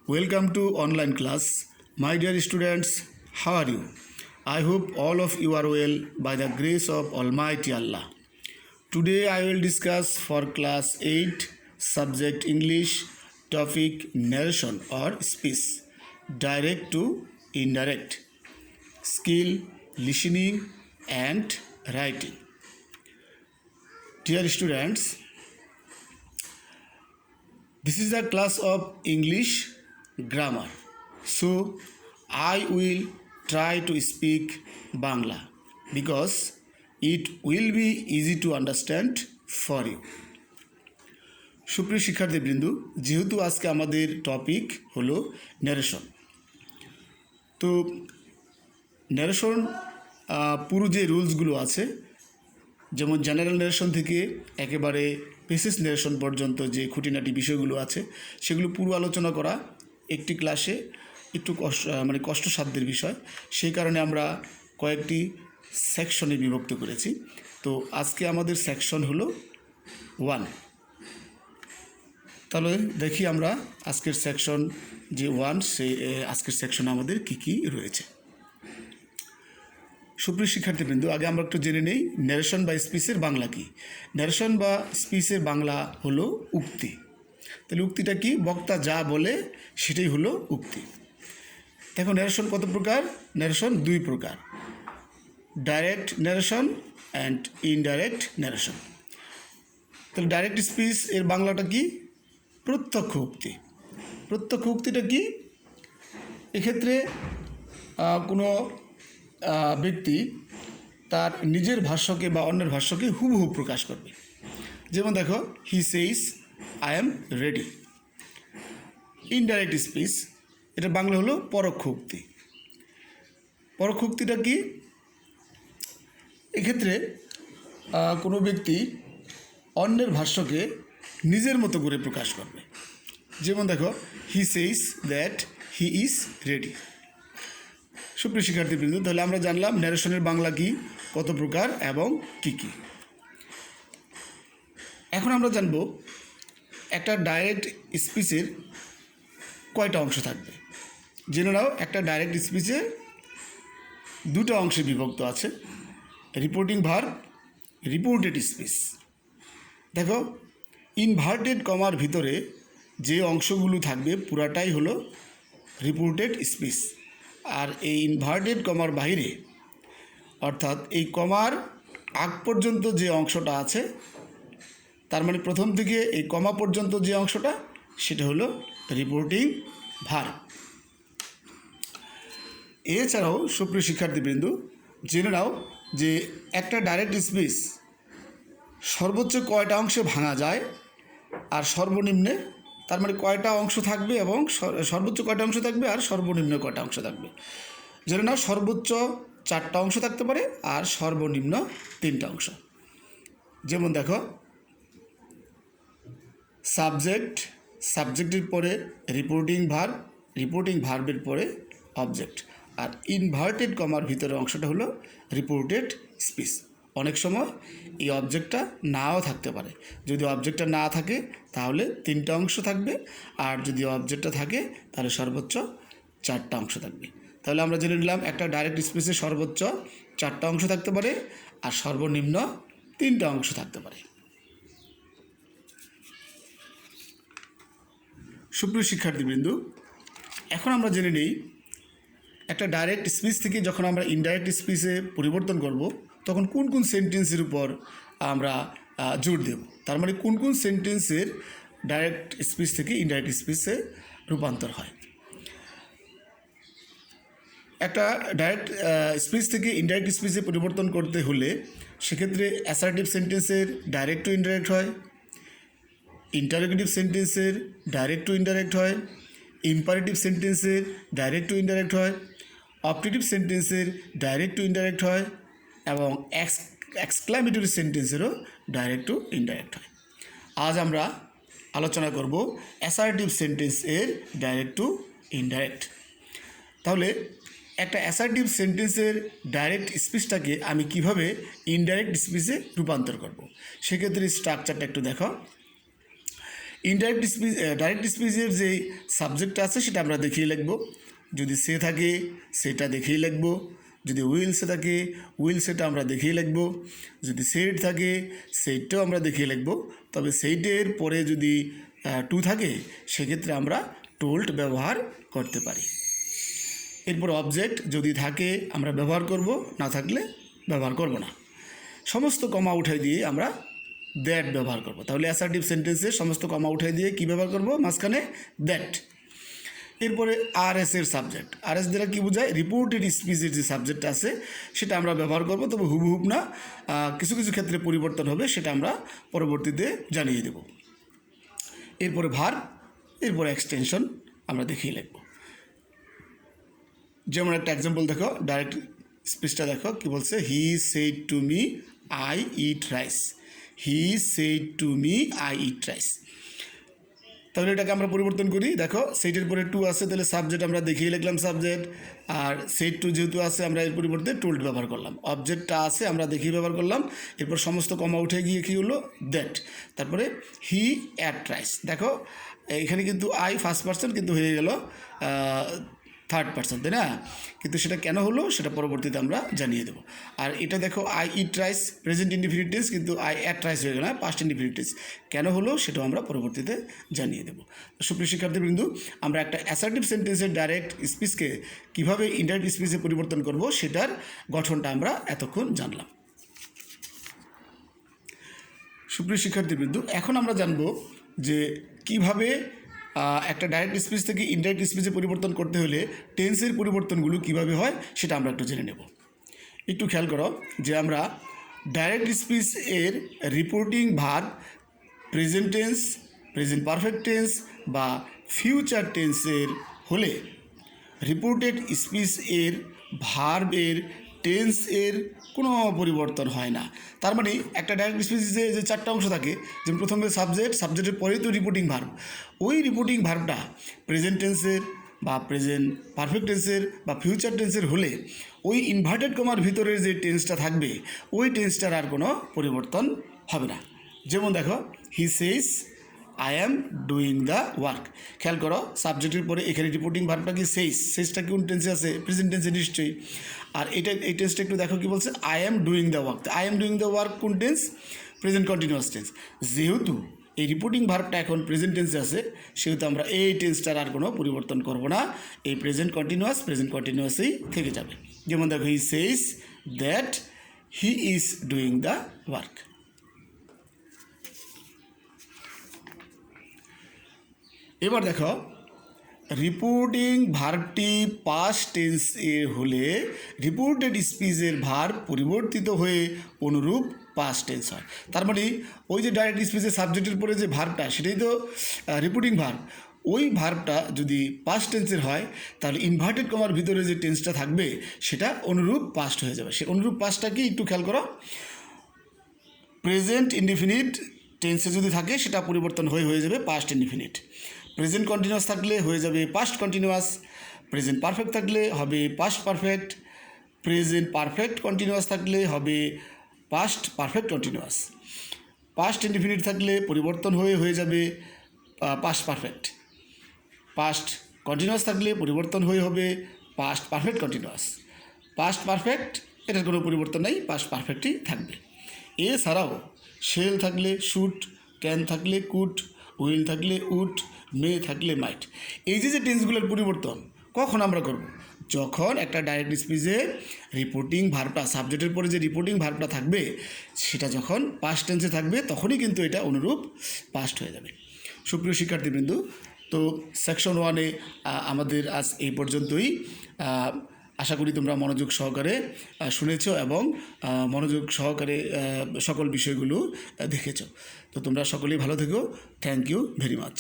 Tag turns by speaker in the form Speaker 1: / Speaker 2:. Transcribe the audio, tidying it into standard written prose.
Speaker 1: Welcome to online class. My dear students, how are you? I hope all of you are well by the grace of Almighty Allah. Today I will discuss for class 8 subject English topic narration or speech, direct to indirect, skill, listening and writing. Dear students, this is a class of English grammar. So I will try to speak Bangla because it will be easy to understand for you. সুপ্রিয় শিক্ষার্থীবৃন্দ, যেহেতু আজকে আমাদের topic হলো narration, তো narration পুরো যে রুলসগুলো আছে, যেমন জেনারেল ন্যারেশন থেকে একেবারে বেসিস ন্যারেশন পর্যন্ত যে খুঁটিনাটি বিষয়গুলো আছে সেগুলো পুরো আলোচনা করা একটি ক্লাসে একটু কষ্টসাধ্যের বিষয়। সেই কারণে আমরা কয়েকটি সেকশনে বিভক্ত করেছি। তো আজকে আমাদের সেকশন হলো 1। তাহলে দেখি আমরা আজকের সেকশন যে 1, সেই আজকের সেকশনে আমাদের কি কি রয়েছে। সুপ্রিয় শিক্ষার্থীবৃন্দ, আগে আমরা একটু জেনে নেই ন্যারেশন বা স্পিচের বাংলা কি। ন্যারেশন বা স্পিচের বাংলা হলো উক্তি। তাহলে উক্তিটা কি? বক্তা যা বলে সেটাই হলো উক্তি। দেখো, ন্যারেশন কত প্রকার? ন্যারেশন 2 প্রকার, direct narration and indirect narration. তাহলে ডাইরেক্ট স্পিচ এর বাংলাটা কি? প্রত্যক্ষ উক্তি। প্রত্যক্ষ উক্তিটা কি? এক্ষেত্রে কোনো ব্যক্তি তার নিজের ভাষ্যকে বা অন্যের ভাষ্যকে হুবহু প্রকাশ করবে। যেমন দেখো, হি says I am ready. Indirect speech, এটা বাংলা হলো পরোক্ষ উক্তি। পরোক্ষ উক্তিটা কি? এক্ষেত্রে কোনো ব্যক্তি অন্যের ভাষ্যকে নিজের মতো করে প্রকাশ করবে। যেমন দেখো, হি says that he is ready. সুপ্রিয় শিক্ষার্থীবৃন্দ, তাহলে আমরা জানলাম ন্যারেশনের বাংলা কি, কত প্রকার এবং কি কি। এখন আমরা জানব একটা ডাইরেক্ট স্পিচের কয়টা অংশ থাকবে। জেনে নাও, একটা ডাইরেক্ট স্পিচে 2টা অংশে বিভক্ত আছে, রিপোর্টিং ভার্ব, রিপোর্টেড স্পিচ। দেখো, ইনভার্টেড কমার ভিতরে যে অংশগুলো থাকবে পুরাটাই হলো রিপোর্টেড স্পিচ। আর এই ইনভার্টেড কমার বাইরে, অর্থাৎ এই কমার আগ পর্যন্ত যে অংশটা আছে, তার মানে প্রথম থেকে এই কমা পর্যন্ত যে অংশটা, সেটা হলো রিপোর্টিং ভার্ব। এছাড়াও সুপ্রিয় শিক্ষার্থীবৃন্দ, জেনে নাও যে একটা ডাইরেক্ট স্পিচ সর্বোচ্চ কয়টা অংশে ভাঙা যায় আর সর্বনিম্নে, তার মানে কয়টা অংশ থাকবে এবং সর্বোচ্চ কয়টা অংশ থাকবে আর সর্বনিম্ন কয়টা অংশ থাকবে। জেনে নাও, সর্বোচ্চ 4টা অংশ থাকতে পারে আর সর্বনিম্ন 3টা অংশ। যেমন দেখো, সাবজেক্ট, সাবজেক্টের পরে রিপোর্টিং ভার্ব, রিপোর্টিং ভার্বের পরে অবজেক্ট, আর ইনভার্টেড কমার ভিতরে অংশটা হলো রিপোর্টেড স্পিচ। অনেক সময় এই অবজেক্টটা নাও থাকতে পারে। যদি অবজেক্টটা না থাকে তাহলে 3টা অংশ থাকবে, আর যদি অবজেক্টটা থাকে তাহলে সর্বোচ্চ 4টা অংশ থাকবে। তাহলে আমরা জেনে নিলাম একটা ডাইরেক্ট স্পিচে সর্বোচ্চ 4টা অংশ থাকতে পারে আর সর্বনিম্ন 3টা অংশ থাকতে পারে। সুপ্রিয় শিক্ষার্থীবৃন্দ, এখন আমরা জেনে নিই একটা ডাইরেক্ট স্পিচ থেকে যখন আমরা ইনডাইরেক্ট স্পিচে পরিবর্তন করব, তখন কোন কোন সেন্টেন্সের উপর আমরা জোর দেব। তার মানে কোন কোন সেন্টেন্সের ডাইরেক্ট স্পিচ থেকে ইনডাইরেক্ট স্পিচে রূপান্তর হয়। একটা ডাইরেক্ট স্পিচ থেকে ইনডাইরেক্ট স্পিচে পরিবর্তন করতে হলে সেক্ষেত্রে অ্যাসার্টিভ সেন্টেন্সের ডাইরেক্ট টু ইনডাইরেক্ট হয়, ইন্টারোগেটিভ সেন্টেন্সের ডাইরেক্ট টু ইনডাইরেক্ট হয়, ইম্পারেটিভ সেন্টেন্সের ডাইরেক্ট টু ইনডাইরেক্ট হয়, অপটেটিভ সেন্টেন্সের ডাইরেক্ট টু ইনডাইরেক্ট হয় এবং এক্সক্লামেটরি সেন্টেন্সেরও ডাইরেক্ট টু ইনডাইরেক্ট হয়। আজ আমরা আলোচনা করব অ্যাসার্টিভ সেন্টেন্সের ডাইরেক্ট টু ইনডাইরেক্ট। তাহলে একটা অ্যাসার্টিভ সেন্টেন্সের ডাইরেক্ট স্পিচটাকে আমি কিভাবে ইনডাইরেক্ট স্পিচে রূপান্তর করব, সেক্ষেত্রে স্ট্রাকচারটা একটু দেখো। ইনডাইরেক্ট স্পিচ ডাইরেক্ট স্পিচের যে সাবজেক্টটা আছে সেটা আমরা দেখিয়ে লিখব। যদি সে থাকে সেটা দেখিয়ে লিখব। যদি উইলসে থাকে উইলসেটা আমরা দেখিয়ে লিখব। যদি সেট থাকে সেটটাও আমরা দেখিয়ে লিখব। তবে সেইটের পরে যদি টু থাকে সেক্ষেত্রে আমরা টোল্ড ব্যবহার করতে পারি। এরপর অবজেক্ট যদি থাকে আমরা ব্যবহার করব, না থাকলে ব্যবহার করব না। সমস্ত কমা উঠাই দিয়ে আমরা দ্যাট ব্যবহার করব। তাহলে অ্যাসার্টিভ সেন্টেন্সে সমস্ত কমা উঠাই দিয়ে কী ব্যবহার করব? মাঝখানে দ্যাট। এরপরে আরএস এর সাবজেক্ট। আরএস দ্বারা কী বোঝায়? রিপোর্টেড স্পিচের যে সাবজেক্ট আছে সেটা আমরা ব্যবহার করব, তবে হুবহুব না, কিছু কিছু ক্ষেত্রে পরিবর্তন হবে, সেটা আমরা পরবর্তীতে জানিয়ে দেব। এরপরে ভার্ব, এরপরে এক্সটেনশন আমরা দেখিয়ে লিখব। যেমন একটা এক্সাম্পল দেখো, ডাইরেক্ট স্পিচটা দেখো কি বলছে, he said to me I eat rice. He said to me I eat rice. তাহলে এটাকে আমরা পরিবর্তন করি। দেখো সেইটের পরে টু আছে, তাহলে সাবজেক্ট আমরা দেখিয়ে লিখলাম সাবজেক্ট, আর সেড টু যেহেতু আছে আমরা এর পরিবর্তে টোল্ড ব্যবহার করলাম। অবজেক্টটা আছে আমরা দেখিয়ে ব্যবহার করলাম। এরপর সমস্ত কমা উঠে গিয়ে কী হলো? দ্যাট। তারপরে হি অ্যাট রাইস। দেখো এখানে কিন্তু আই ফার্স্ট পার্সন কিন্তু হয়ে গেল থার্ড পার্সন, তাই না? কিন্তু সেটা কেন হলো সেটা পরবর্তীতে আমরা জানিয়ে দেবো। আর এটা দেখো I eat rice present indefinite tense, কিন্তু আই অ্যাট রাইস হয়ে গেল না, পাস্ট ইনডিফিনিট টেন্স। কেন হলো সেটাও আমরা পরবর্তীতে জানিয়ে দেবো। সুপ্রিয় শিক্ষার্থীবৃন্দ, আমরা একটা অ্যাসার্টিভ সেন্টেন্সের ডাইরেক্ট স্পিচকে কীভাবে ইনডাইরেক্ট স্পিচে পরিবর্তন করব সেটার গঠনটা আমরা এতক্ষণ জানলাম। সুপ্রিয় শিক্ষার্থীবৃন্দ, এখন আমরা জানব যে কীভাবে একটা ডাইরেক্ট স্পিচ থেকে ইনডাইরেক্ট স্পিচে পরিবর্তন করতে হলে টেন্সের পরিবর্তনগুলো কিভাবে হয় সেটা আমরা একটু জেনে নেব। একটু খেয়াল করো যে আমরা ডাইরেক্ট স্পিচ এর reporting verb present tense, present perfect tense বা ফিউচার টেন্সের হলে রিপোর্টেড স্পিচ এর ভার্বের টেন্স এর কোনো পরিবর্তন হয় না। তার মানে একটা ডাইরেক্ট স্পিচে যে চারটা অংশ থাকে, যেমন প্রথমে সাবজেক্ট, সাবজেক্টের পরেই তো রিপোর্টিং ভার্ব, ওই রিপোর্টিং ভার্বটা প্রেজেন্ট টেন্সের বা প্রেজেন্ট পারফেক্ট টেন্সের বা ফিউচার টেন্সের হলে ওই ইনভার্টেড কমার ভিতরের যে টেন্সটা থাকবে ওই টেন্সটার আর কোনো পরিবর্তন হবে না। যেমন দেখো, he says I am doing the work. খেয়াল করো সাবজেক্টের পরে এখানে রিপোর্টিং ভার্বটা কি সেজটা কোন টেন্সে আছে? প্রেজেন্ট টেন্সে নিশ্চয়ই। আর এই টেন্সটা একটু দেখো কি বলছে, I am doing the work. I am doing the work কোন টেন্স? Present continuous tense. যেহেতু এই রিপোর্টিং ভার্বটা এখন প্রেজেন্ট টেন্সে আছে সেহেতু আমরা এই টেন্সটার আর কোনো পরিবর্তন করব না, এই প্রেজেন্ট কন্টিনিউয়াসেই থেকে যাবে। যেমন দেখো, he says that he is doing the work. এবার দেখো, রিপোর্টিং ভার্বটি পাস্ট টেন্স এ হলে রিপোর্টেড স্পিচের ভার্ব পরিবর্তিত হয়ে অনুরূপ পাস্ট টেন্স হয়। তার মানে ওই যে ডাইরেক্ট স্পিচের সাবজেক্টের পরে যে ভার্বটা সেটাই তো রিপোর্টিং ভার্ব, ওই ভার্বটা যদি পাস্ট টেন্সের হয় তাহলে ইনভার্টেড কমার ভিতরে যে টেন্সটা থাকবে সেটা অনুরূপ পাস্ট হয়ে যাবে। সে অনুরূপ পাস্টটা কি একটু খেয়াল করো, প্রেজেন্ট ইনডিফিনিট টেন্সে যদি থাকে সেটা পরিবর্তন হয়ে যাবে পাস্ট ইনডিফিনিট। প্রেজেন্ট কন্টিনিউয়াস থাকলে হয়ে যাবে পাস্ট কন্টিনিউয়াস। প্রেজেন্ট পারফেক্ট থাকলে হবে past perfect. Present perfect continuous থাকলে হবে past perfect continuous. Past indefinite থাকলে পরিবর্তন হয়ে যাবে পাস্ট পারফেক্ট। পাস্ট কন্টিনিউয়াস থাকলে পরিবর্তন হবে past perfect continuous. Past perfect এটার কোনো পরিবর্তন নেই, পাস্ট পারফেক্টই থাকবে। এছাড়াও শেল থাকলে শুড, ক্যান থাকলে কুড, উইল থাকলে উড, মে থাকলে মাইট। এই যে টেন্সগুলোর পরিবর্তন কখন আমরা করব? যখন একটা ডাইরেক্ট স্পিচে রিপোর্টিং ভার্বটা, সাবজেক্টের পরে যে রিপোর্টিং ভার্বটা থাকবে সেটা যখন পাস্ট টেন্সে থাকবে তখনই কিন্তু এটা অনুরূপ পাস্ট হয়ে যাবে। সুপ্রিয় শিক্ষার্থীবৃন্দ, তো সেকশন 1-এ আমাদের আজ এই পর্যন্তই। আশা করি তোমরা মনোযোগ সহকারে শুনেছ এবং মনোযোগ সহকারে সকল বিষয়গুলো দেখেছ। তো তোমরা সকলেই ভালো থেকো। Thank you very much.